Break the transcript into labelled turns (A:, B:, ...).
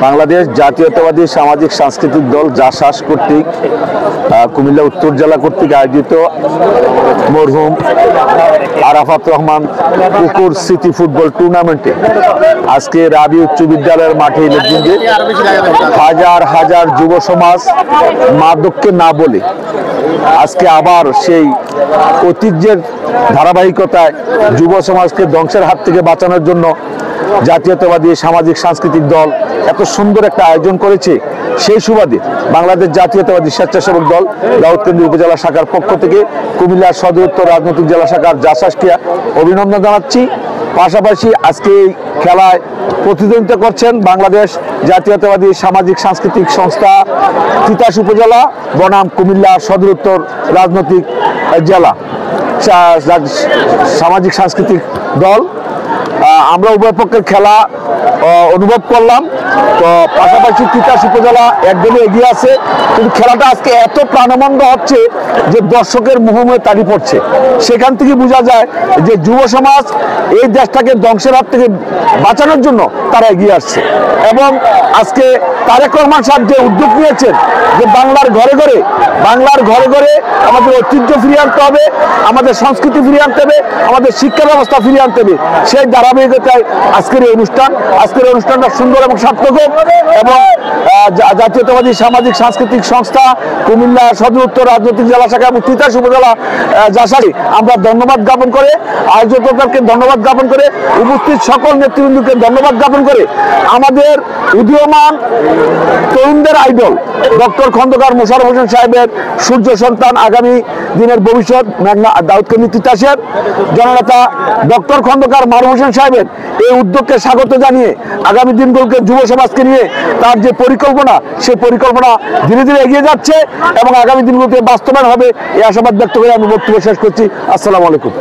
A: বাংলাদেশ জাতীয়তাবাদী সামাজিক সাংস্কৃতিক দল জাসাস কর্তৃক কুমিল্লা উত্তর জেলা কর্তৃক আয়োজিত মরহুম আরাফাত রহমান পুকুর স্মৃতি ফুটবল টুর্নামেন্টে আজকে রাবি উচ্চ বিদ্যালয়ের মাঠে ইলেকট্রিকে হাজার হাজার যুব সমাজ মাদককে না বলে আজকে আবার সেই ঐতিহ্যের ধারাবাহিকতায় যুব সমাজকে ধ্বংসের হাত থেকে বাঁচানোর জন্য জাতীয়তাবাদী সামাজিক সাংস্কৃতিক দল এত সুন্দর একটা আয়োজন করেছে। সেই সুবাদে বাংলাদেশ জাতীয়তাবাদী স্বেচ্ছাসেবক দল দাউদকান্দি উপজেলা শাখার পক্ষ থেকে কুমিল্লা সদর উত্তর রাজনৈতিক জেলা শাখার জাসাসকে অভিনন্দন জানাচ্ছি। পাশাপাশি আজকে এই খেলায় প্রতিদ্বন্দ্বিতা করছেন বাংলাদেশ জাতীয়তাবাদী সামাজিক সাংস্কৃতিক সংস্থা তিতাস উপজেলা বনাম কুমিল্লা সদর উত্তর রাজনৈতিক জেলা সামাজিক সাংস্কৃতিক দল। আমরা উভয় পক্ষের খেলা অনুভব করলাম। তো পাশাপাশি তিতাস উপজেলা একদমই এগিয়ে আছে, কিন্তু খেলাটা আজকে এত প্রাণবন্ত হচ্ছে যে দর্শকের মুহমে তাড়ি পড়ছে। সেখান থেকে বোঝা যায় যে যুব সমাজ এই দেশটাকে ধ্বংসের হাত থেকে বাঁচানোর জন্য তারা এগিয়ে আসছে। এবং আজকে তারেক রহমান সাহেব যে উদ্যোগ নিয়েছেন যে বাংলার ঘরে ঘরে আমাদের ঐতিহ্য ফিরিয়ে আনতে হবে, আমাদের সংস্কৃতি ফিরিয়ে আনতে হবে, আমাদের শিক্ষা ব্যবস্থা ফিরিয়ে আনতে হবে, সেই ধারাবাহিকতায় আজকের এই অনুষ্ঠানটা সুন্দর এবং সার্থক হোক। এবং জাতীয়তাবাদী সামাজিক সাংস্কৃতিক সংস্থা কুমিল্লা সদর উত্তর রাজনৈতিক জেলা শাখা এবং তিতাস উপজেলা জাসারি আমরা ধন্যবাদ জ্ঞাপন করে, আয়োজকদেরকে ধন্যবাদ জ্ঞাপন করে, উপস্থিত সকল নেতৃবৃন্দকে ধন্যবাদ জ্ঞাপন করে আমাদের উদীয়মান তরুণদের আইডল ডক্টর খন্দকার মোশাররফ হোসেন সাহেবের সূর্য সন্তান, আগামী দিনের ভবিষ্যৎ মেঘনা দাউদকান্দি তিতাসের জননেতা ডক্টর খন্দকার মারুফ হোসেন সাহেবের এই উদ্যোগকে স্বাগত জানিয়ে আগামী দিনগুলোকে যুব সমাজকে নিয়ে তার যে পরিকল্পনা, সেই পরিকল্পনা ধীরে ধীরে এগিয়ে যাচ্ছে এবং আগামী দিনগুলোতে বাস্তবায়ন হবে এই আশাবাদ ব্যক্ত করে আমি বক্তব্য শেষ করছি। আসসালামু আলাইকুম।